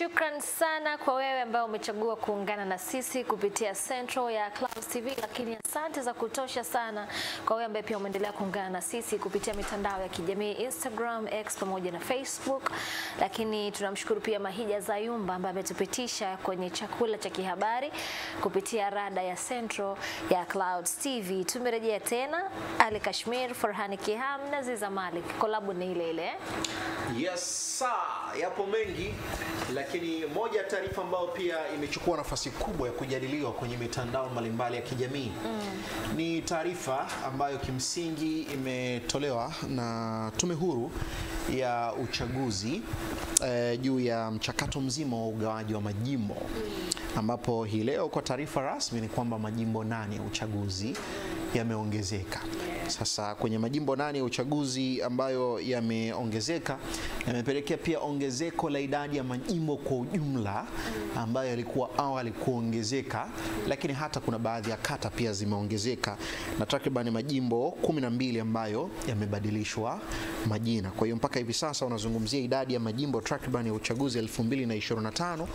Shukran sana kwa wewe ambao umechagua kuungana na sisi kupitia Central ya Clouds TV, lakini asante za kutosha sana kwa wewe ambaye pia umeendelea kuungana na sisi kupitia mitandao ya kijamii Instagram, X pamoja na Facebook. Lakini tunamshukuru pia Mahija Zayumba ambaye ametupitisha kwenye chakula cha kihabari kupitia rada ya Central ya Clouds TV. Tumerejea tena, Ali Kashmir, Farhani Kiham na Ziza Malik. Kolabu ni ile ile. Yes sir, yapo mengi, lakini moja ya taarifa ambayo pia imechukua nafasi kubwa ya kujadiliwa kwenye mitandao mbalimbali ya kijamii ni taarifa ambayo kimsingi imetolewa na Tume Huru ya Uchaguzi juu ya mchakato mzima wa ugawaji wa majimbo, ambapo hii leo kwa taarifa rasmi ni kwamba majimbo 8 ya uchaguzi yameongezeka. Sasa kwenye majimbo 8 ya uchaguzi ambayo yameongezeka, yamepelekea pia ongezeko la idadi ya majimbo kwa ujumla ambayo yalikuwa awali kuongezeka, lakini hata kuna baadhi ya kata pia zimeongezeka na takriban majimbo 12 ambayo yamebadilishwa majina. Kwa hiyo mpaka hivi sasa unazungumzia idadi ya majimbo takriban ya uchaguzi 2025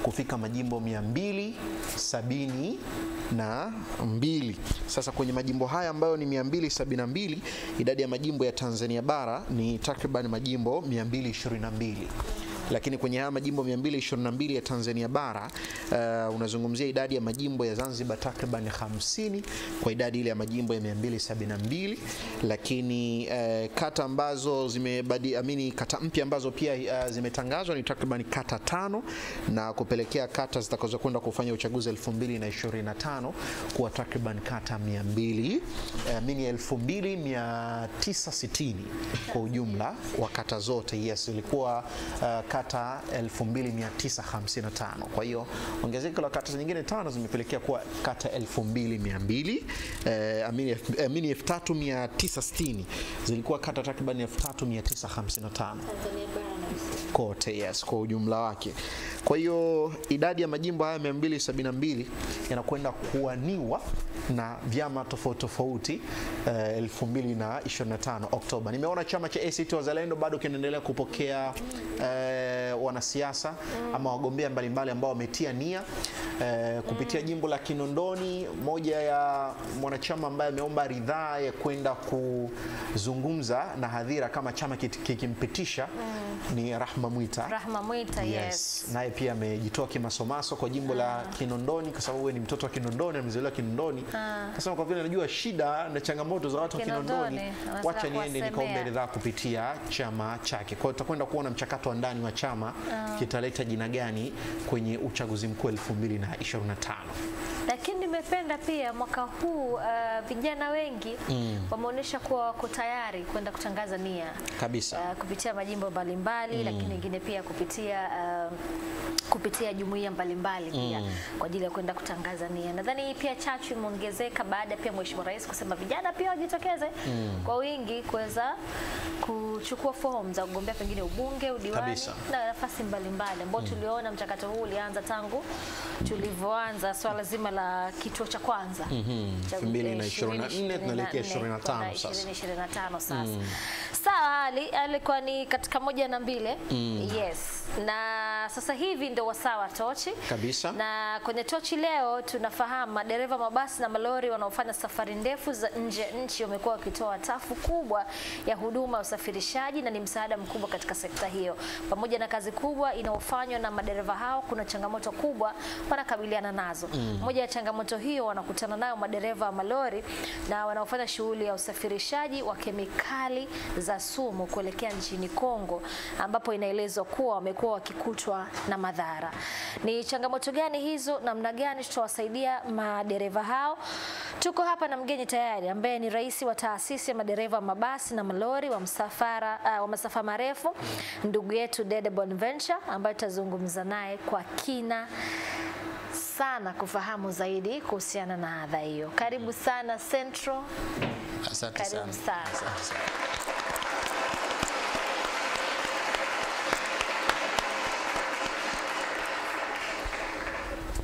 kufika majimbo 272. Sasa kwenye majimbo haya ambayo ni 272, idadi ya majimbo ya Tanzania bara ni takriban majimbo 222. Lakini kwenye haya majimbo 222 ya Tanzania bara unazungumzia idadi ya majimbo ya Zanzibar takriban 50 kwa idadi ile ya majimbo ya 272. Lakini kata ambazo kata mpya ambazo pia zimetangazwa ni takriban kata 5, na kupelekea kata zitakazokwenda kufanya uchaguzi 2025 kuwa takriban kata 2960 kwa ujumla wa kata zote. Yes, ilikuwa kata 2955. Kwa hiyo ongezeko la kata nyingine 5 zimepelekea kuwa kata 3960. Zilikuwa kata takriban 3955 kote, yes, kwa ujumla wake. Kwa hiyo idadi ya majimbo haya 272 yanakwenda kuaniwa na vyama tofauti tofauti 2025 Oktoba. Nimeona chama cha ACT Wazalendo bado kinaendelea kupokea wanasiasa ama wagombea mbalimbali ambao wametia nia kupitia jimbo la Kinondoni. Moja ya mwanachama ambaye ameomba ridhaa ya kwenda kuzungumza na hadhira kama chama kikimpitisha ni Rahma Mwita. Rahma Mwita, yes. Naye pia amejitoa kimasomaso kwa jimbo la Kinondoni kwa sababu ni mtoto wa Kinondoni, amezaliwa Kinondoni. Sasa kwa vile najua shida na changamoto za watu wa Kinondoni, wacha niende nikaombe ridhaa kupitia chama chake. Kwa hiyo tutakwenda kuona mchakato wa ndani wa chama kitaleta jina gani kwenye uchaguzi mkuu 2025. Lakini nimependa pia mwaka huu vijana wengi wameonyesha kuwa wako tayari kwenda kutangaza nia kabisa kupitia majimbo mbalimbali, lakini wengine pia kupitia jumuiya mbalimbali pia kwa ajili ya kwenda kutangaza nia. Nadhani pia chachu imeongezeka baada pia Mheshimiwa Rais kusema vijana pia wajitokeze kwa wingi kuweza kuchukua fomu za kugombea pengine ubunge, udiwani na nafasi mbalimbali ambao tuliona mchakato huu ulianza tangu tulivyoanza swala zima la kituo cha kwanza 2024 tunaelekea 25 sasa. 2025 sasa. Sawa, alikuwa ni katika 1 na 2. Yes. Na sasa hivi ndio wasawa tochi kabisa. Na kwenye tochi leo tunafahamu madereva mabasi na malori wanaofanya safari ndefu za nje ya nchi wamekuwa wakitoa tafu kubwa ya huduma ya usafirishaji na ni msaada mkubwa katika sekta hiyo. Pamoja na kazi kubwa inayofanywa na madereva hao, kuna changamoto kubwa wanakabiliana nazo. Moja ya changamoto hiyo wanakutana nayo madereva wa malori na wanaofanya shughuli ya usafirishaji wa kemikali za sumu kuelekea nchini Kongo, ambapo inaelezwa kuwa wamekuwa wakikutwa na madhara. Ni changamoto gani hizo, namna gani tutawasaidia madereva hao? Tuko hapa na mgeni tayari ambaye ni rais wa taasisi ya madereva mabasi na malori wa masafa marefu, ndugu yetu Dede Bonaventure, ambaye tutazungumza naye kwa kina sana kufahamu zaidi kuhusiana na adha hiyo. Karibu sana Central. Asante sana. Karibu sana.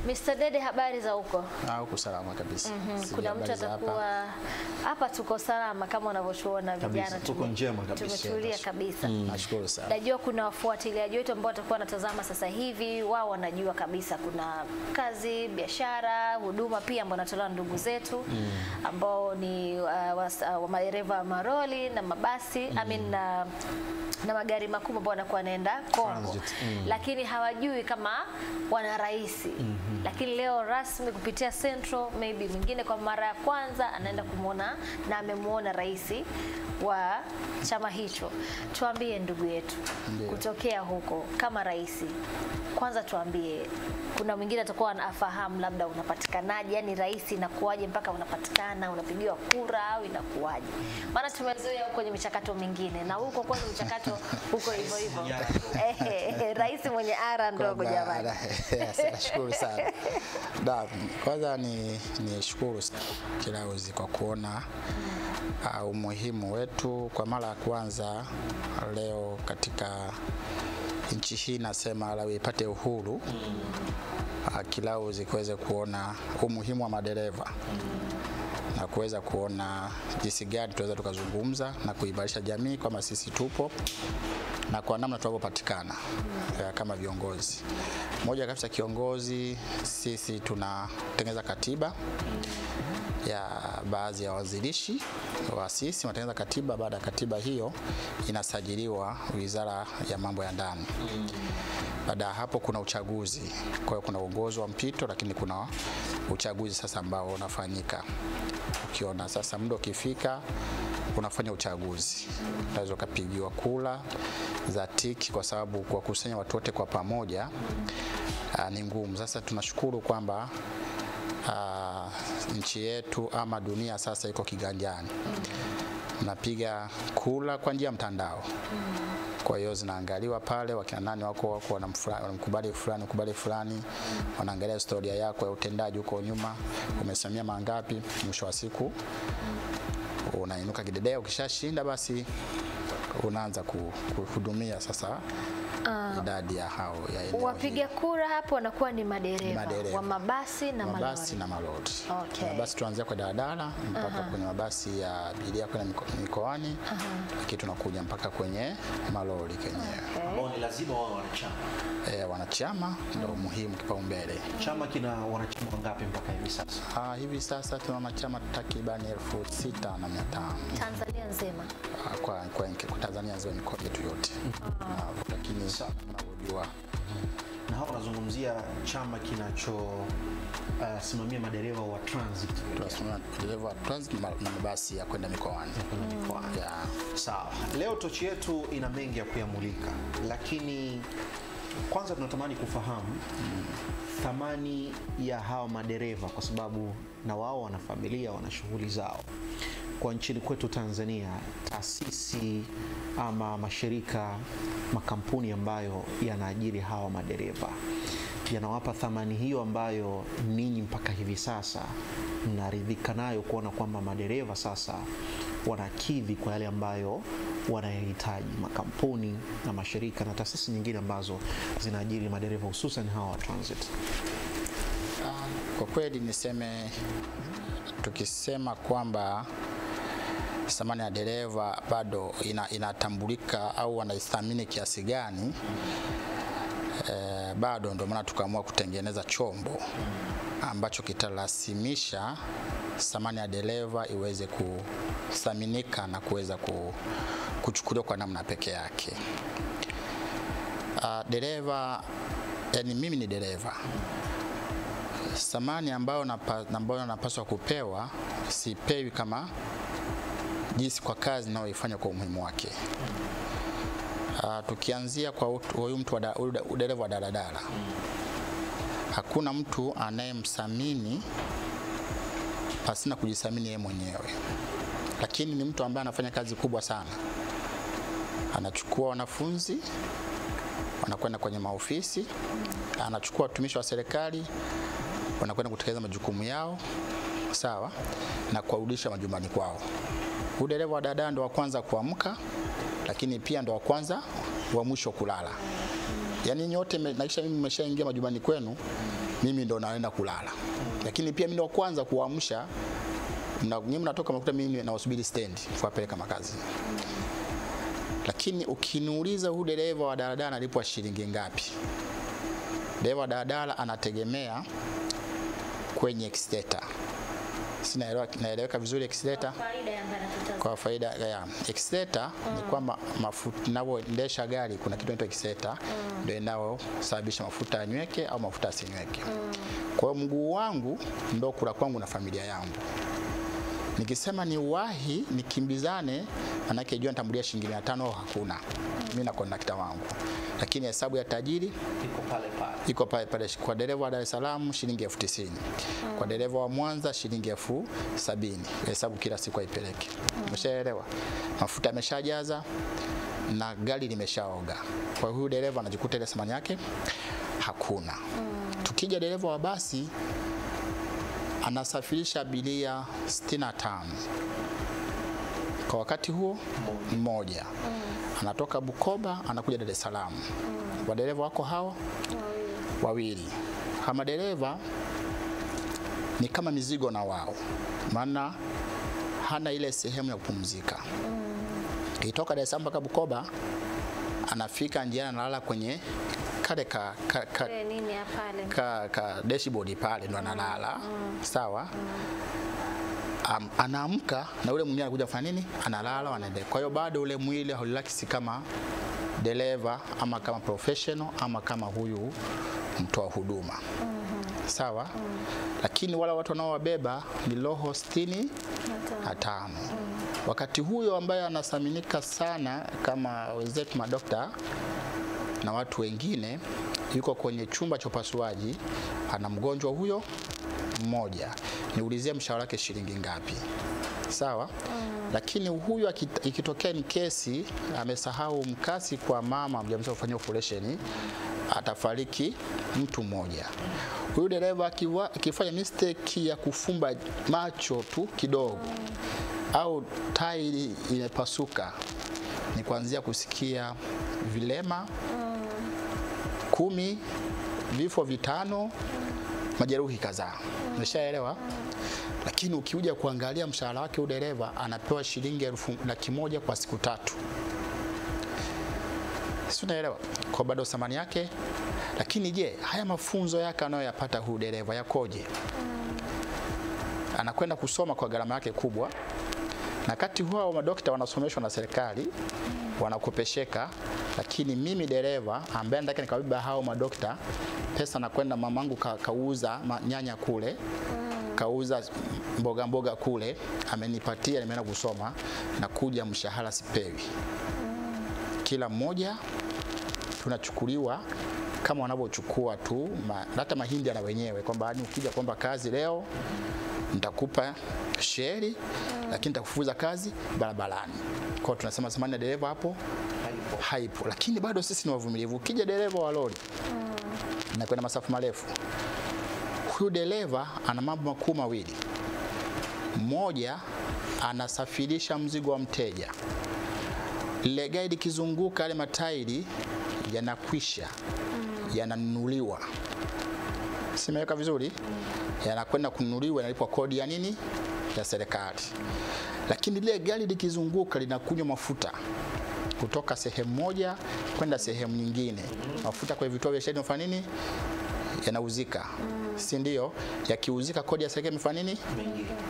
Mr. Dede, habari za huko? Huko salama kabisa. Kuna mtu atakuwa hapa, tuko salama kama unavyotuona vijana, tuko njema kabisa. Tumetulia kabisa. Nashukuru sana. Najua kuna wafuatiliaji wetu ambao watakuwa wanatazama sasa hivi, wao wanajua kabisa kuna kazi, biashara, huduma pia ambao wanatolewa ndugu zetu ambao ni wa madereva maroli na mabasi, na magari makubwa ambao wanakuwa wanaenda Kongo. Lakini hawajui kama wana rais. Lakini leo rasmi kupitia Central, maybe mwingine kwa mara ya kwanza anaenda kumuona na amemuona rais wa chama hicho. Tuambie ndugu yetu kutokea huko kama rais. Kwanza tuambie, kuna mwingine atakuwa anafahamu labda unapatikanaje, yani rais inakuaje mpaka unapatikana, unapigiwa kura au inakuaje? Maana tumezoea huko kwenye michakato mingine, na huko kwanza mchakato huko hivyo hivyo. Rais mwenye ara ndogo jamani. Nashukuru sana. Kwanza ni shukuru Kilauzi kwa kuona umuhimu wetu kwa mara ya kwanza leo katika nchi hii, nasema la ipate uhuru. Kilauzi kuweze kuona umuhimu wa madereva na kuweza kuona jinsi gani tunaweza tukazungumza na kuimarisha jamii kama sisi tupo na kwa namna tunavyopatikana kama viongozi. Moja kabisa kiongozi, sisi tunatengeneza katiba ya baadhi ya wazirishi wa sisi wanatengeneza katiba. Baada ya katiba hiyo inasajiliwa Wizara ya Mambo ya Ndani. Baada ya hapo kuna uchaguzi. Kwa hiyo kuna uongozi wa mpito, lakini kuna uchaguzi sasa ambao unafanyika. Ukiona sasa muda ukifika unafanya uchaguzi. Unaweza kupigiwa kura za tiki kwa sababu kwa kusanya watu wote kwa pamoja ni ngumu. Sasa tunashukuru kwamba nchi yetu ama dunia sasa iko kiganjani. Napiga kula kwa njia ya mtandao. Kwa hiyo zinaangaliwa pale wakina nani wako wanamkubali fulani, wanaangalia historia yako ya utendaji huko nyuma, umesimamia mangapi, mwisho wa siku unainuka kidedea. Ukishashinda basi unaanza kuhudumia sasa idadi ya hao ya eneo. Wapiga kura hapo wanakuwa ni madereva wa mabasi na malori. Mabasi na malori. Okay. Mabasi tuanzia kwa daladala mpaka kwenye mabasi ya abiria kwenda mikoani, lakini tunakuja mpaka kwenye malori kenyewe. Ambao ni lazima wao wanachama. Wanachama ndio muhimu, kipaumbele. Chama kina wanachama wangapi mpaka hivi sasa? Hivi sasa tuna wanachama takriban 6,500. Tanzania nzima. Kwa Tanzania nzima mikoa yetu yote. Lakini unavyojua na hapa nazungumzia chama kinacho simamia madereva wa transit. Tunasimamia madereva wa transit na mabasi ya kwenda mikoani. Sawa. Leo tochi yetu ina mengi ya kuyamulika, lakini kwanza tunatamani kufahamu thamani ya hawa madereva, kwa sababu na wao wana familia, wana shughuli zao. Kwa nchini kwetu Tanzania, taasisi ama mashirika, makampuni ambayo yanaajiri hawa madereva yanawapa thamani hiyo ambayo ninyi mpaka hivi sasa mnaridhika nayo, kuona kwamba madereva sasa wanakidhi kwa yale ambayo wanayahitaji makampuni na mashirika na taasisi nyingine ambazo zinaajiri madereva, hususan hawa wa transit? Kwa kweli niseme, tukisema kwamba thamani ya dereva bado inatambulika au wanaithamini kiasi gani, bado ndio maana tukaamua kutengeneza chombo ambacho kitarasimisha thamani ya dereva iweze kuthaminika na kuweza kuchukuliwa kwa namna pekee yake. Dereva, yani mimi ni dereva, thamani ambayo napaswa kupewa sipewi kama jinsi kwa kazi ninayoifanya kwa umuhimu wake. Tukianzia kwa huyu mtu wa dereva wa daladala, hakuna mtu anayemthamini pasina kujithamini yeye mwenyewe, lakini ni mtu ambaye anafanya kazi kubwa sana. Anachukua wanafunzi wanakwenda kwenye maofisi, anachukua watumishi wa serikali wanakwenda kutekeleza majukumu yao, sawa, na kuwarudisha majumbani kwao. Dereva wa daladala ndo wa kwanza kuamka, lakini pia ndo wa kwanza wa mwisho kulala. Yaani nyote naisha mimi nimeshaingia majumbani kwenu, mimi ndo naenda kulala. Lakini pia mimi ndo kwanza kuamsha, na nyinyi mnatoka mnakuta mimi nawasubiri stand kuwapeleka makazi. Lakini ukiniuliza huyu dereva wa daladala analipwa shilingi ngapi? Dereva wa daladala anategemea kwenye excedenter. Naeleweka vizuri excedenter? Kwa faida ya excedenter ni kwamba mafuta ninapoendesha gari kuna kitu inaitwa excedenter ndio inayosababisha mafuta yanyweke au mafuta asinyweke. Kwa hiyo mguu wangu ndio kula kwangu na familia yangu. Nikisema ni wahi nikimbizane, manake jua nitambulia shilingi 500 au hakuna. Mimi na kondakta wangu. Lakini hesabu ya tajiri iko pale pale. Kwa dereva wa Dar es Salaam shilingi 90,000. Kwa dereva wa Mwanza shilingi 70,000. Hesabu kila siku aipeleke. Umeshaelewa? Mafuta yameshajaza na gari limeshaoga. Kwa hiyo dereva anajikuta ile thamani yake hakuna. Tukija dereva wa basi anasafirisha abiria 65 kwa wakati huo mmoja. Anatoka Bukoba anakuja Dar es Salaam. Wadereva wako hao wawili. Kama dereva ni kama mizigo na wao, maana hana ile sehemu ya kupumzika. Kitoka Dar es Salaam mpaka Bukoba, anafika njiani analala kwenye kale ka dashboard pale ndo analala. Sawa? Anaamka na ule mwingine anakuja kufanya nini? Analala, anaendelea. Kwa hiyo bado ule mwili haulaki kama dereva ama kama professional ama kama huyu mtoa huduma. Sawa? Lakini wala watu wanaowabeba ni roho 65. Wakati huyo ambaye anasaminika sana kama wenzetu madokta na watu wengine yuko kwenye chumba cha upasuaji, ana mgonjwa huyo mmoja, niulizie mshahara wake shilingi ngapi? Sawa? Lakini huyu ikitokea ni kesi amesahau mkasi kwa mama mjamzito kufanya operation, atafariki mtu mmoja. Huyu dereva akifanya mistake ya kufumba macho tu kidogo au tairi imepasuka, ni kuanzia kusikia vilema 10, vifo 5, majeruhi kadhaa. Umeshaelewa? Lakini ukiuja kuangalia mshahara wake huyu dereva anapewa shilingi 100,000 kwa siku 3. Si unaelewa? Kwa bado thamani yake. Lakini je, haya mafunzo yake anayoyapata huyu dereva yakoje? Anakwenda kusoma kwa gharama yake kubwa. Na kati huwa madokta wanasomeshwa na serikali, wanakopesheka, lakini mimi dereva ambaye ndaka nikabeba hao madokta pesa, na kwenda mamangu kauza nyanya kule, kauza mboga kule, amenipatia, nimeenda kusoma na kuja mshahara sipewi. Kila mmoja tunachukuliwa kama wanavyochukua tu hata mahindi na wenyewe, kwamba ukija kwamba kazi leo nitakupa sheri, lakini nitakufuza kazi barabarani. Kwa hiyo tunasema thamani ya dereva hapo haipo. Lakini bado sisi ni wavumilivu. Ukija dereva wa lori na kwenda masafa marefu, huyu dereva ana mambo makuu mawili. Mmoja, anasafirisha mzigo wa mteja. Ile guide kizunguka, ile matairi yanakwisha, yananunuliwa. Simeweka vizuri? Yanakwenda kununuliwa, yanalipwa kodi ya nini? Ya serikali. Lakini ile gari likizunguka linakunywa mafuta kutoka sehemu moja kwenda sehemu nyingine. Mafuta kwa vituo vya sheheni mfano nini? Yanauzika. Si ndio? Yakiuzika kodi ya serikali mfano nini?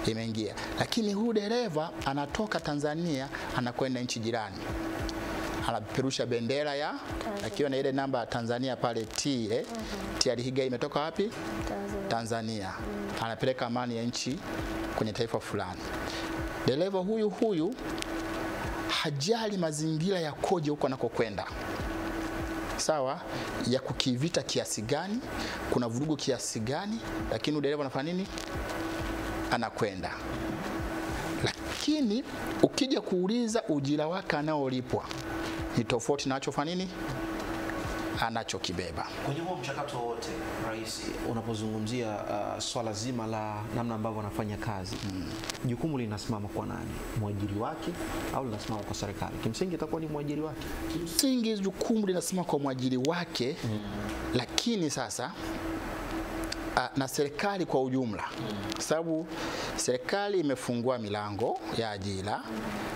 Imeingia. Lakini huyu dereva anatoka Tanzania anakwenda nchi jirani, anapeperusha bendera ya akiwa na ile namba ya Tanzania pale T ile T imetoka wapi? Tanzania. Anapeleka amani ya nchi kwenye taifa fulani. Dereva huyu hajali mazingira yakoje huko anakokwenda. Sawa? Ya kukivita kiasi gani, kuna vurugu kiasi gani, lakini dereva anafanya nini? Anakwenda. Lakini ukija kuuliza ujira wake anaolipwa ni tofauti na anachofanya nini? anachokibeba. Kwenye huo mchakato wote, Rais, unapozungumzia swala zima la namna ambavyo anafanya kazi, jukumu linasimama kwa nani? Mwajiri wake au linasimama kwa serikali? Kimsingi itakuwa ni mwajiri wake. Kimsingi jukumu linasimama kwa mwajiri wake, lakini sasa na serikali kwa ujumla, sababu serikali imefungua milango ya ajira,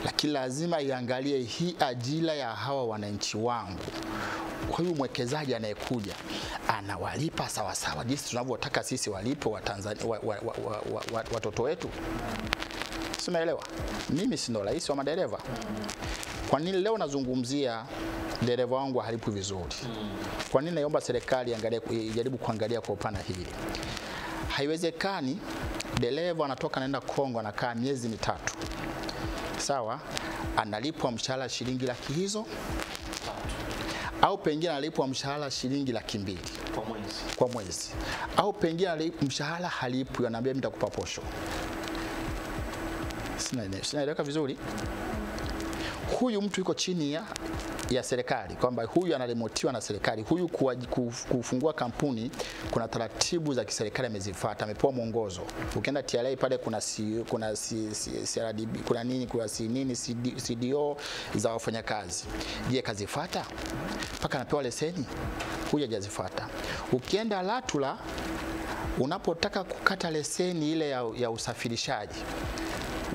lakini lazima iangalie hii ajira ya hawa wananchi wangu, huyu mwekezaji anayekuja anawalipa sawa sawa jinsi tunavyotaka sisi walipo wa Tanzania watoto wetu. Unaelewa? Mimi si ndo rais wa madereva. Kwa nini leo nazungumzia dereva wangu halipu vizuri? Kwa nini naomba serikali ijaribu kuangalia kwa upana hili? Haiwezekani dereva anatoka naenda Kongo, anakaa miezi 3. Sawa? Analipwa mshahara shilingi laki hizo, au pengine analipwa mshahara shilingi 200,000 kwa mwezi, au pengine mshahara halipwi, anaambia mimi nitakupa posho. Sinaeleweka vizuri? Huyu mtu yuko chini ya serikali, kwamba huyu anarimotiwa na serikali. Huyu kufungua kampuni kuna taratibu za kiserikali amezifuata, amepewa mwongozo. Ukienda TRA pale kuna CRDB, kuna nini, kuna CDO za wafanyakazi. Je, kazifuata? Paka anapewa leseni, huyu hajazifuata. Ukienda LATRA, unapotaka kukata leseni ile ya usafirishaji,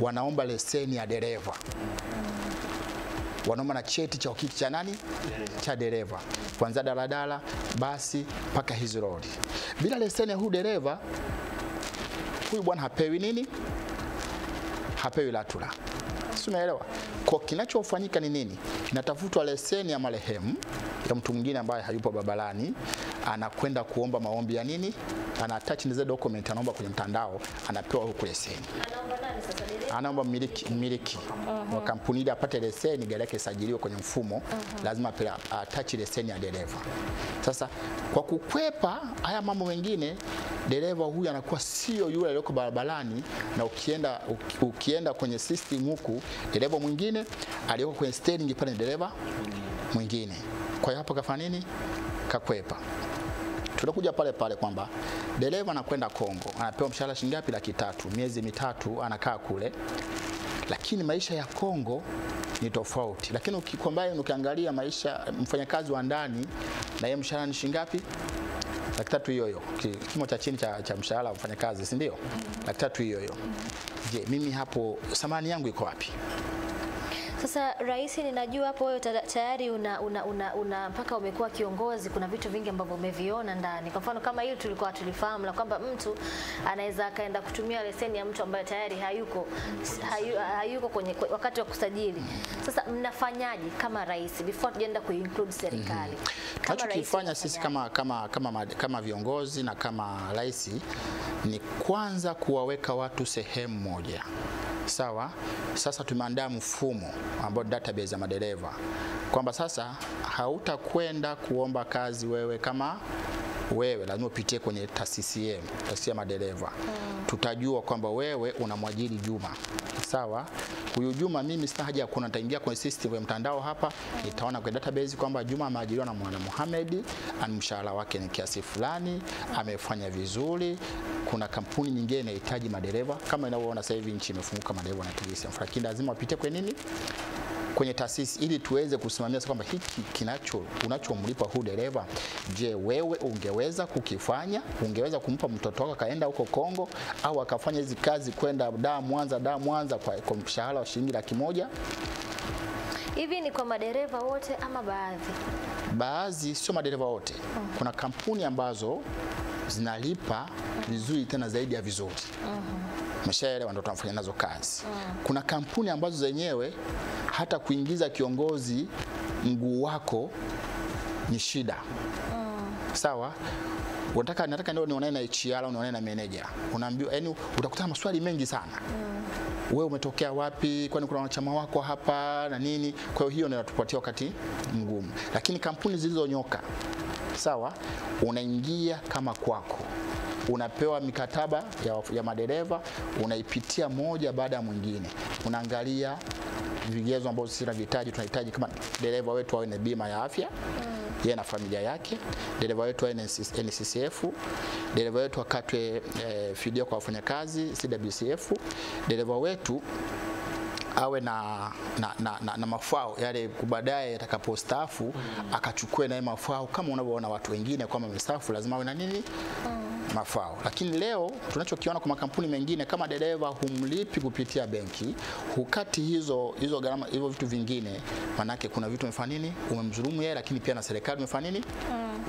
wanaomba leseni ya dereva, wanaomba na cheti cha ukiti cha nani? Cha dereva, kuanzia daladala, basi mpaka hizo lori. Bila leseni ya huyu dereva, huyu bwana hapewi nini? Hapewi LATRA. Umeelewa? Kwa kinachofanyika ni nini? Inatafutwa leseni ya marehemu, ya mtu mwingine ambaye hayupo babalani, anakwenda kuomba maombi ya nini? Ana attach zile document, anaomba kwenye mtandao, anapewa huko leseni. Anaomba nani sasa dereva? Anaomba mmiliki wa kampuni ili apate leseni, gari yake isajiliwe kwenye mfumo, lazima attach leseni ya dereva. Sasa kwa kukwepa haya mambo mengine, dereva huyu anakuwa sio yule aliyoko barabarani, na ukienda kwenye system huku, dereva mwingine aliyoko kwenye steering pale ni dereva mwingine. Kwa hiyo hapo kafanya nini? Kakwepa. Tunakuja pale pale kwamba dereva anakwenda Kongo, anapewa mshahara shilingi ngapi? 300,000, miezi 3 anakaa kule. Lakini maisha ya Kongo ni tofauti. Lakini ukiangalia maisha mfanyakazi wa ndani, na yeye mshahara ni shilingi ngapi? 300,000 hiyo. Kimo cha chini cha mshahara wa mfanyakazi, si ndio? 300,000 hiyo. Je, mimi hapo thamani yangu iko wapi? Sasa Rais, ninajua hapo wewe tayari una mpaka umekuwa kiongozi, kuna vitu vingi ambavyo umeviona ndani. Kwa mfano kama hili tulikuwa tulifahamu la kwamba mtu anaweza akaenda kutumia leseni ya mtu ambaye tayari hayuko kwenye wakati wa kusajili. Sasa mnafanyaje kama Rais before tujaenda kuinclude serikali? Tunachokifanya sisi kama viongozi na kama Rais ni kwanza kuwaweka watu sehemu moja. Sawa? Sasa tumeandaa mfumo ambao database ya madereva, kwamba sasa hautakwenda kuomba kazi wewe kama wewe, lazima upitie kwenye taasisi ya madereva. Tutajua kwamba wewe unamwajiri Juma. Sawa? Huyu Juma mimi sina haja ya kuona, nitaingia kwenye system ya mtandao hapa, nitaona kwenye database kwamba Juma ameajiriwa na Mwana Mohamed, ana mshahara wake ni kiasi fulani, amefanya vizuri. Kuna kampuni nyingine inahitaji madereva, kama inavyoona sasa hivi nchi imefunguka, madereva na kesi, lakini lazima wapite kwenye nini? Kwenye taasisi, ili tuweze kusimamia kwamba hiki unachomlipa huyu dereva, je, wewe ungeweza kukifanya? Ungeweza kumpa mtoto wako kaenda huko Kongo, au akafanya hizi kazi kwenda Dar Mwanza kwa mshahara wa shilingi 100,000? Hivi ni kwa madereva wote ama baadhi? Baadhi, sio madereva wote. Kuna kampuni ambazo zinalipa vizuri, tena zaidi ya vizuri. Mshaelewa, ndio tunafanya nazo kazi. Kuna kampuni ambazo zenyewe hata kuingiza kiongozi mguu wako ni shida. Sawa? Nataka ndio nione na HR au nione na manager. Unaambiwa, yani utakutana maswali mengi sana. Wewe umetokea wapi? Kwani kuna wanachama wako hapa na nini? Kwa hiyo inatupatia wakati mgumu. Lakini kampuni zilizonyoka, sawa, unaingia kama kwako, unapewa mikataba ya madereva, unaipitia moja baada ya mwingine, unaangalia vigezo ambavyo sisi tunahitaji kama dereva wetu awe na bima ya afya, yeye na familia yake, dereva wetu wa NCCF, dereva wetu akatwe fidia kwa wafanyakazi CWCF, dereva wetu awe na mafao yale baadaye atakapostaafu akachukue naye mafao kama unavyoona watu wengine kama mstaafu lazima awe na nini mafao. Lakini leo tunachokiona kwa makampuni mengine, kama dereva humlipi kupitia benki, hukati hizo gharama, hivyo vitu vingine, manake kuna vitu umefanya nini, umemdhulumu yeye, lakini pia na serikali umefanya nini,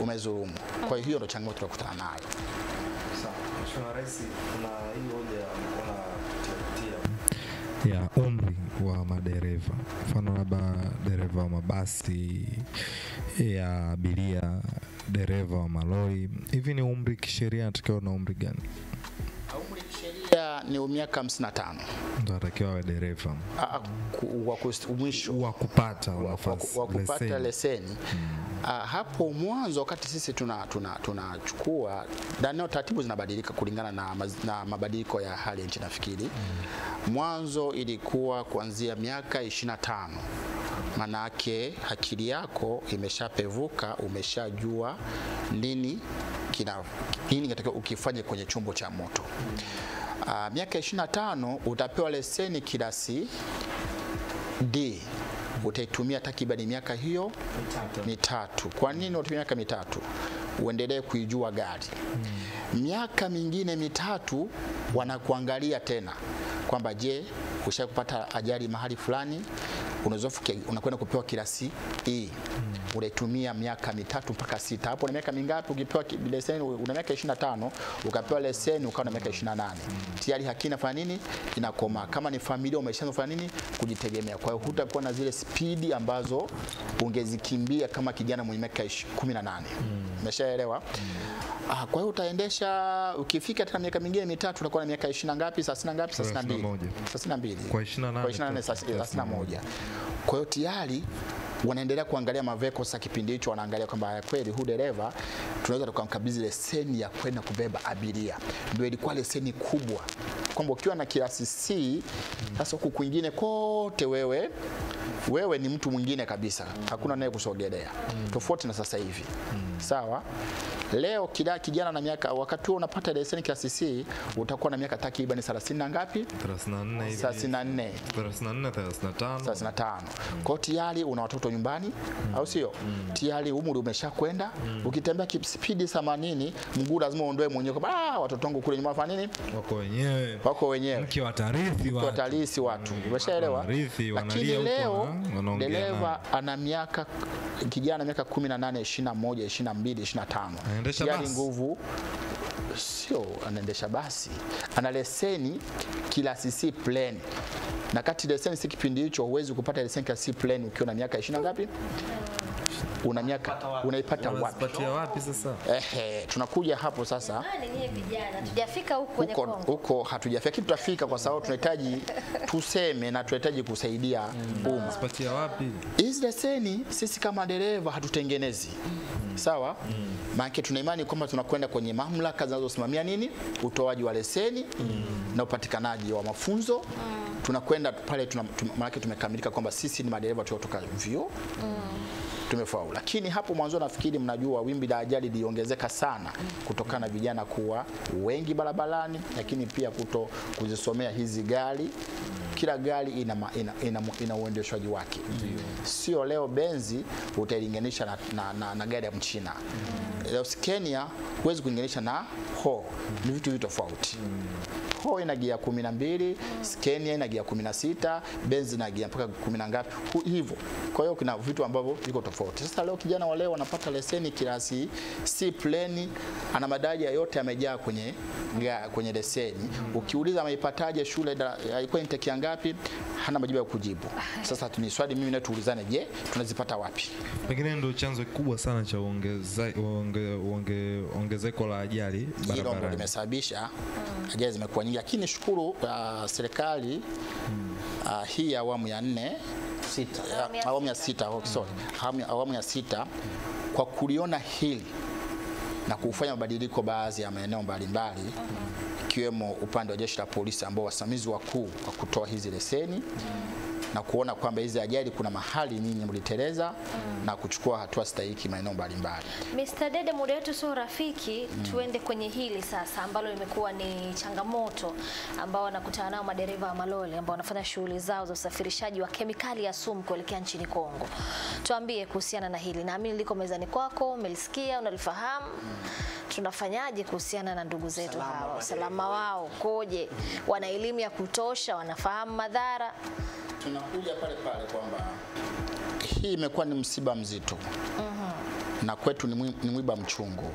umedhulumu. Kwa hiyo ndio changamoto tunakutana nayo. Sawa, Mheshimiwa Rais, kuna hii hoja ya umri wa madereva, mfano labda dereva wa mabasi ya abiria, dereva wa malori, hivi ni umri kisheria anatakiwa na umri gani? Umri kisheria ni miaka 55 ndio anatakiwa awe dereva wa kupata leseni. Hapo mwanzo wakati sisi tunachukua ndio taratibu zinabadilika kulingana na mabadiliko ya hali ya nchi. Nafikiri mwanzo ilikuwa kuanzia miaka 25, manake akili yako imeshapevuka, umeshajua nini kinatakiwa ukifanye kwenye chombo cha moto. Miaka 25 utapewa leseni kilasi D, utaitumia takriban miaka hiyo mitatu. Kwa nini unatumia miaka mitatu? Uendelee kuijua gari. Miaka mingine mitatu wanakuangalia tena kwamba je, ushakupata ajali mahali fulani, unakwenda kupewa kilasi E. Unaitumia miaka mitatu mpaka 6. Hapo ni miaka mingapi ukipewa leseni? Una miaka 25 ukapewa leseni ukawa na miaka 28. Tayari hakina fanya nini? Inakoma. Kama ni familia umeshaanza fanya nini? Kujitegemea. Kwa hiyo hutakuwa na zile spidi ambazo ungezikimbia kama kijana mwenye miaka 18. Umeshaelewa? Kwa hiyo utaendesha, ukifika tena miaka mingine mitatu utakuwa na miaka 20 ngapi? 30 ngapi? 32. Kwa 28 Kwa hiyo tayari wanaendelea kuangalia maveko. Sasa kipindi hicho wanaangalia kwamba kweli huyu dereva tunaweza tukamkabidhi leseni ya kwenda kubeba abiria. Ndio ilikuwa leseni kubwa, kwamba ukiwa na kilasi C sasa huku kwingine kote wewe ni mtu mwingine kabisa, hakuna naye kusogelea. Tofauti na sasa hivi. Sawa? Leo kila kijana na miaka, wakati huo unapata leseni kilasi C utakuwa na miaka takriban 30 na ngapi? 34 hivi. 35. Kwa tayari una watoto nyumbani, au sio? Tayari umri umeshakwenda. Ukitembea speed 80, mguu lazima uondoe mwenyewe kwamba watoto wangu kule nyuma fanya nini? Wako wenyewe. Mke watarisi watu. Umeshaelewa? Lakini leo dereva ana miaka, kijana miaka 18, 21, 22, 25. Tayari nguvu, sio anaendesha basi, ana leseni kilasi C plane. Na kati leseni si kipindi hicho huwezi kupata leseni kilasi C plane ukiwa na miaka 20 ngapi? Una miaka unaipata wapi sasa? Tunakuja hapo sasa. Nyinyi vijana hatujafika huko hatujafika, kitu tutafika kwa sababu tunahitaji tuseme na tunahitaji kusaidia umma. Unapatia wapi? Hizi leseni sisi kama dereva hatutengenezi. Sawa? Maana tuna imani kwamba tunakwenda kwenye mamlaka zinazosimamia nini? Utoaji wa leseni na upatikanaji wa mafunzo. Tunakwenda pale maana tumekamilika kwamba sisi ni madereva kutoka vyuo. Tumefaulu. Lakini hapo mwanzo nafikiri mnajua wimbi la ajali liongezeka sana kutokana na vijana kuwa wengi barabarani, lakini pia kuzisomea hizi gari. Kila gari ina uendeshaji wake. Sio leo Benzi utailinganisha na gari ya Mchina. Leo Scania huwezi kulinganisha na Ho. Ni vitu tofauti. Ho ina gia 12, Scania ina gia 16, Benz ina gia mpaka 10 na ngapi hivyo. Kwa hiyo kuna vitu ambavyo viko tofauti. Sasa leo kijana wa leo wanapata leseni kilasi C plane, ana madaraja yote yamejaa kwenye leseni. Ukiuliza ameipataje shule ilikuwa intake ya ngapi, hana majibu ya kujibu. Sasa tuniswali mimi na tuulizane, je, tunazipata wapi? Pengine ndio chanzo kikubwa sana cha ongezeko la ajali barabarani. Hilo limesababisha ajali zimekuwa nyingi, lakini shukuru serikali hii awamu ya 4 awamu ya sita kwa kuliona hili na kufanya mabadiliko baadhi ya maeneo mbalimbali, ikiwemo upande wa jeshi la polisi ambao wasimamizi wakuu wa kutoa hizi leseni na kuona kwamba hizi ajali kuna mahali nyinyi mliteleza na kuchukua hatua stahiki maeneo mbalimbali. Mr. Dede, muda wetu sio rafiki, tuende kwenye hili sasa ambalo limekuwa ni changamoto ambao wanakutana nao madereva wa malori ambao wanafanya shughuli zao za usafirishaji wa kemikali ya sumu kuelekea nchini Kongo. Tuambie kuhusiana na hili. Naamini liko mezani kwako, umelisikia, unalifahamu. Tunafanyaje kuhusiana na ndugu zetu hawa? Usalama wao koje? Wana elimu ya kutosha? Wanafahamu madhara? Tunakuja pale pale kwamba hii imekuwa ni msiba mzito. Na kwetu ni mwiba mchungu.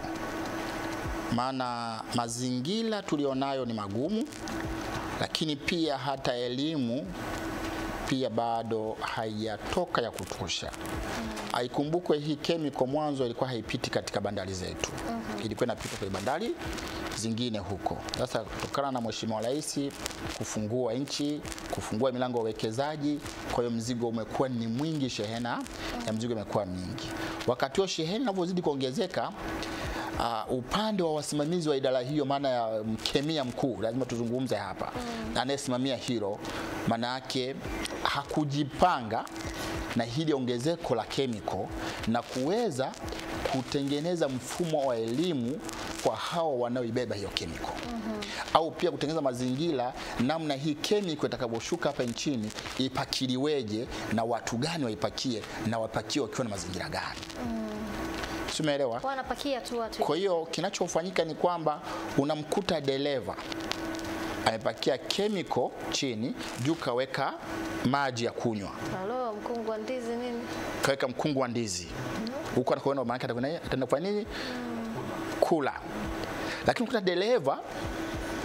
Maana mazingira tulionayo ni magumu, lakini pia hata elimu pia bado haijatoka ya kutosha. Haikumbukwe hii chemical mwanzo ilikuwa haipiti katika bandari zetu. Ilikuwa inapita kwenye bandari zingine huko. Sasa kutokana na Mheshimiwa Rais kufungua nchi, kufungua milango ya uwekezaji, kwa hiyo mzigo umekuwa ni mwingi, shehena ya mzigo imekuwa mingi. Wakati huo shehena inavyozidi kuongezeka, upande wa wasimamizi wa idara hiyo, maana ya mkemia mkuu, lazima tuzungumze hapa, na anayesimamia hilo, maana yake hakujipanga na hili ongezeko la chemical na kuweza kutengeneza mfumo wa elimu kwa hao wanaoibeba hiyo chemical. Au pia kutengeneza mazingira namna hii chemical itakapoboshuka hapa nchini ipakiliweje na watu gani waipakie na wapakie wakiwa na mazingira gani. Umeelewa? Wanapakia tu watu. Kwa hiyo kinachofanyika ni kwamba unamkuta dereva amepakia chemical chini, juu kaweka maji ya kunywa. Halo, mkungu wa ndizi nini? Kaweka mkungu wa ndizi. Huko anakoenda maana atakwenda kufanya nini? Kula. Lakini unakuta dereva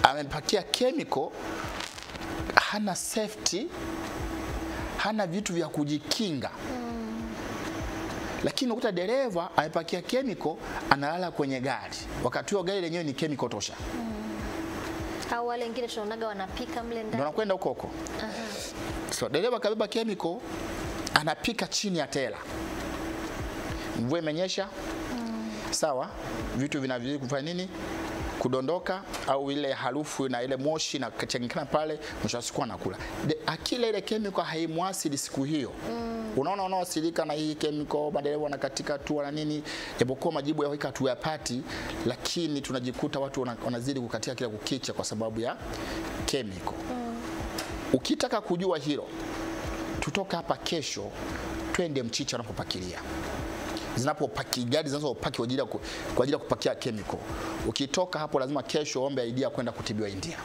amepakia chemical, hana safety, hana vitu vya kujikinga. Lakini unakuta dereva amepakia chemical, analala kwenye gari. Wakati huo gari lenyewe ni chemical tosha. Au wale wengine tunaonaga wanapika mle ndani. Ndio anakwenda huko. So dereva kabeba chemical, anapika chini ya tela. Mvua imenyesha. Sawa? Vitu vinavyo kufanya nini? Kudondoka, au ile harufu na ile moshi na kuchanganyikana pale, mwisho wa siku anakula. Akila ile chemical haimwasili siku hiyo. Unaona wanaoasilika na hii chemical, madereva wanakatika tu na nini, japokuwa majibu yao hatuyapati, lakini tunajikuta watu wanazidi kukatia kila kukicha kwa sababu ya chemical. Ukitaka kujua hilo, tutoka hapa kesho twende Mchicha wanapopakilia. Zinapopaki gari zinazopaki kwa ajili ya kupakia chemical. Ukitoka hapo lazima kesho ombe idea kwenda kutibiwa India.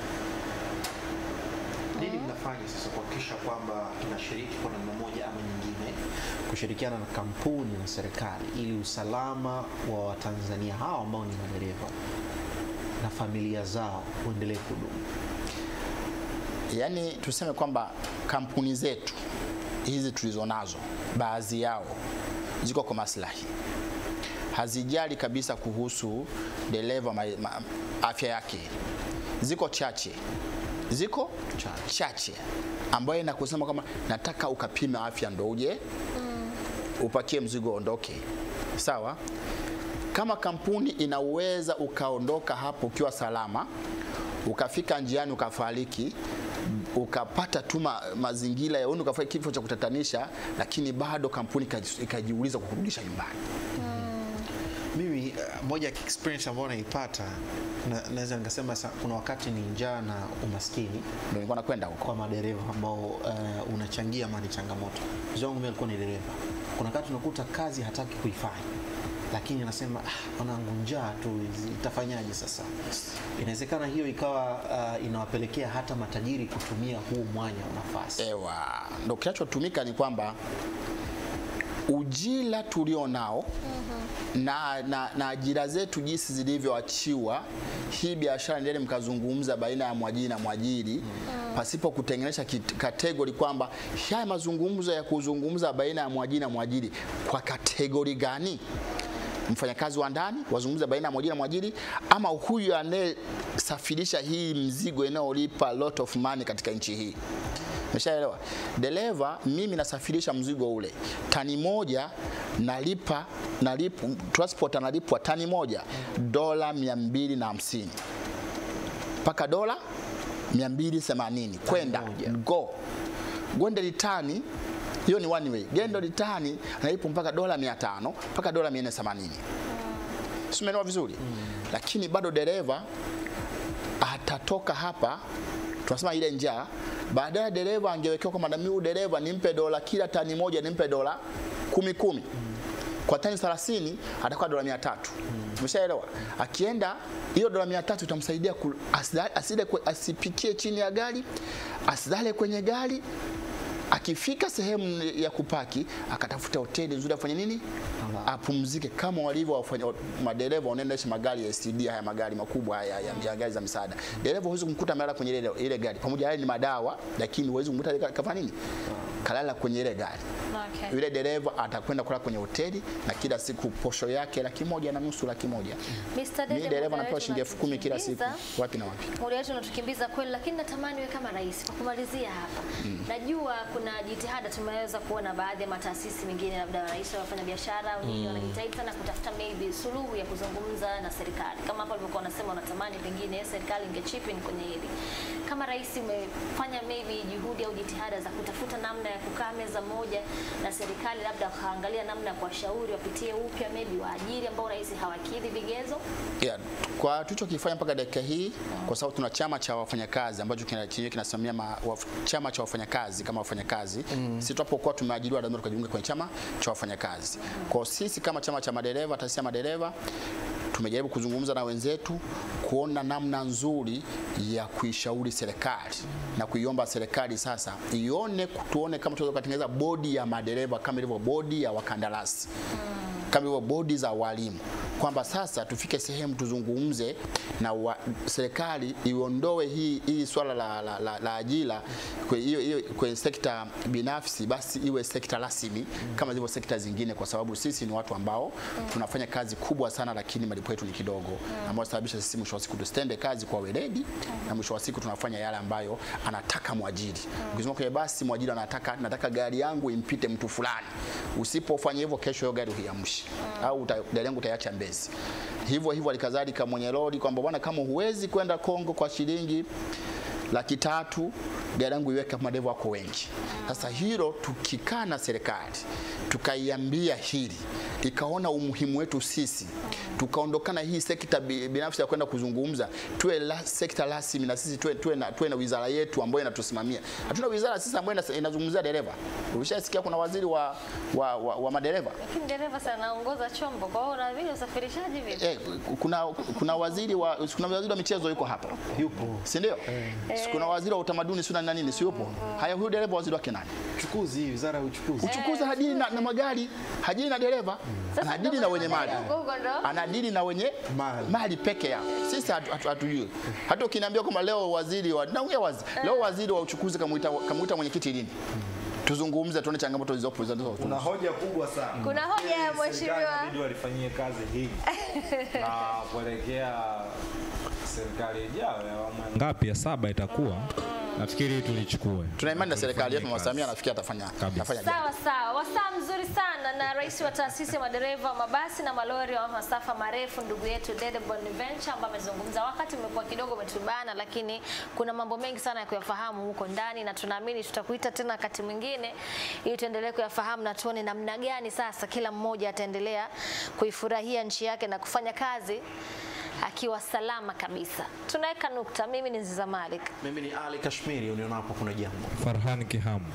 Nini mnafanya sasa kuhakikisha kwamba tunashiriki kwa namna moja ama nyingine kushirikiana na kampuni na serikali ili usalama wa Watanzania hao ambao ni madereva na familia zao uendelee kudumu? Yaani tuseme kwamba kampuni zetu hizi tulizonazo, baadhi yao ziko kwa maslahi, hazijali kabisa kuhusu dereva afya yake. Ziko chache ambayo inakusema kama nataka ukapime afya ndo uje upakie mzigo ondoke. Sawa? Kama kampuni inaweza ukaondoka hapo ukiwa salama, ukafika njiani ukafariki, ukapata tu mazingira ya ukafanya kifo cha kutatanisha, lakini bado kampuni ikajiuliza kukurudisha nyumbani. Mimi moja ya experience ambayo naipata naweza nikasema kuna wakati ni njaa na umaskini ndio nilikuwa nakwenda huko kwa madereva ambao unachangia mali changamoto. Zangu mimi alikuwa ni dereva. Kuna wakati unakuta kazi hataki kuifanya, lakini anasema wanangu njaa tu, itafanyaje sasa? Inawezekana hiyo ikawa inawapelekea hata matajiri kutumia huu mwanya wa nafasi. Ndio kinachotumika ni kwamba ujira tulio nao na ajira zetu jinsi zilivyoachiwa, hii biashara ndiye mkazungumza baina ya mwajiri na mwajiri pasipo kutenganisha kategori kwamba haya mazungumzo ya kuzungumza baina ya mwajiri na mwajiri kwa kategori gani? Mfanyakazi wa ndani wazungumza baina ya mwajiri na mwajiri, ama huyu anayesafirisha hii mzigo inayolipa lot of money katika nchi hii? Umeshaelewa? Dereva mimi nasafirisha mzigo ule, tani moja nalipa transport analipwa tani moja $250 mpaka $280 kwenda go. Gonde litani hiyo ni one way. Gendo litani analipo mpaka $500 mpaka $480. Simeelewa vizuri? Lakini bado dereva atatoka hapa, tunasema ile njaa. Baadaye dereva angewekewa kwa madamiu, dereva nimpe dola kila tani moja nimpe dola 10. Kwa tani 30 atakuwa $300. Umeshaelewa? Akienda hiyo $300 itamsaidia asipikie chini ya gari, asilale kwenye gari. Akifika sehemu ya kupaki akatafuta hoteli nzuri afanye nini? Apumzike, kama walivyo wafanya madereva wanaendesha magari ya STD, haya magari makubwa haya ya gari za misaada. Dereva huwezi kumkuta amelala kwenye ile gari. Pamoja yale ni madawa, lakini huwezi kumkuta kafanya nini? Kalala kwenye ile gari. Okay. Yule dereva atakwenda kula kwenye hoteli na kila siku posho yake $150,000, $100,000. Mimi dereva anapewa shilingi 10,000 kila siku. Wapi na wapi? Muda wetu unatukimbiza kweli, lakini natamani wewe kama rais, kwa kumalizia hapa. Najua kuna jitihada tumeweza kuona baadhi ya mataasisi mengine, labda rais wa wafanya biashara au nini, wanajitahidi sana kutafuta maybe suluhu ya kuzungumza na serikali. Kama hapo walikuwa wanasema wanatamani pengine serikali ingechip in kwenye hili. Kama rais umefanya maybe juhudi au jitihada za kutafuta namna ya kukaa meza moja na serikali, labda kaangalia namna ya kuwashauri wapitie upya maybe waajiri ambao rais hawakidhi vigezo? Yeah, kwa tulichokifanya mpaka dakika hii, kwa sababu tuna chama cha wafanyakazi ambacho kinasimamia chama cha wafanyakazi kama wafanyakazi. Sisi tunapokuwa tumeajiriwa ndio tukajiunga kwenye chama cha wafanyakazi. Kwa sisi kama chama cha madereva, taasisi ya madereva, tumejaribu kuzungumza na wenzetu kuona namna nzuri ya kuishauri serikali na kuiomba serikali sasa tuone kama tunaweza kutengeneza bodi ya madereva kama ilivyo bodi ya wakandarasi, kama ilivyo bodi za walimu, kwamba sasa tufike sehemu tuzungumze na serikali iondoe hii swala la ajira kwa sekta binafsi, basi iwe sekta rasmi kama zilivyo sekta zingine, kwa sababu sisi ni watu ambao tunafanya kazi kubwa sana, lakini malipo yetu ni kidogo, ambayo sababisha sisi mwisho wa siku tusitende kazi kwa weledi, na mwisho wa siku tunafanya yale ambayo anataka mwajiri. Ukisema kwa basi mwajiri nataka gari yangu impite mtu fulani, usipofanya hivyo kesho hiyo gari huiamshi au gari yangu utaiacha Mbezi. Hivyo alikadhalika mwenye lori kwamba bwana, kama huwezi kwenda Kongo kwa shilingi $300,000, gari yangu iweke madereva wako wengi. Sasa hilo tukikaa na serikali tukaiambia hili, ikaona umuhimu wetu sisi, tukaondokana hii sekta binafsi ya kwenda kuzungumza, tuwe sekta rasmi na sisi tuwe na wizara yetu ambayo inatusimamia. Hatuna wizara sisi ambayo inazungumzia dereva. Ulishasikia kuna waziri wa madereva? Lakini dereva sana anaongoza chombo, kwa hiyo unaamini usafirishaji vipi? Kuna waziri wa michezo yuko hapa. Yupo. Si ndio? Kuna waziri wa utamaduni sio na nini, si yupo? Haya, huyu dereva waziri wake nani? Uchukuzi, wizara ya uchukuzi. Uchukuzi hadili na magari, hadili na dereva, anadili na wenye mali. Anadili na wenye mali peke yao. Sisi hatujui. Hata ukiniambia kama leo waziri wa uchukuzi kamuita mwenyekiti lini? Tuzungumze tuone changamoto zilizopo. Kuna hoja kubwa sana. Kuna hoja ya mheshimiwa ndio alifanyia kazi hii na kuelekea serikali ijayo ya awamu ngapi ya 7 itakuwa. Nafikiri tulichukue. Tuna imani na serikali yetu, Mama Samia nafikiri atafanya. Sawa. Wasaa mzuri sana na rais wa taasisi ya madereva mabasi na malori wa masafa marefu, ndugu yetu Dede Bonaventure, ambaye amezungumza. Wakati umekuwa kidogo umetubana, lakini kuna mambo mengi sana ya kuyafahamu huko ndani, na tunaamini tutakuita tena wakati mwingine ili tuendelee kuyafahamu na tuone namna gani sasa kila mmoja ataendelea kuifurahia nchi yake na kufanya kazi akiwa salama kabisa. Tunaweka nukta. Mimi ni Nziza Malik. Mimi ni Ali Kashmiri. Unionapo kuna jambo. Farhan Kihamu.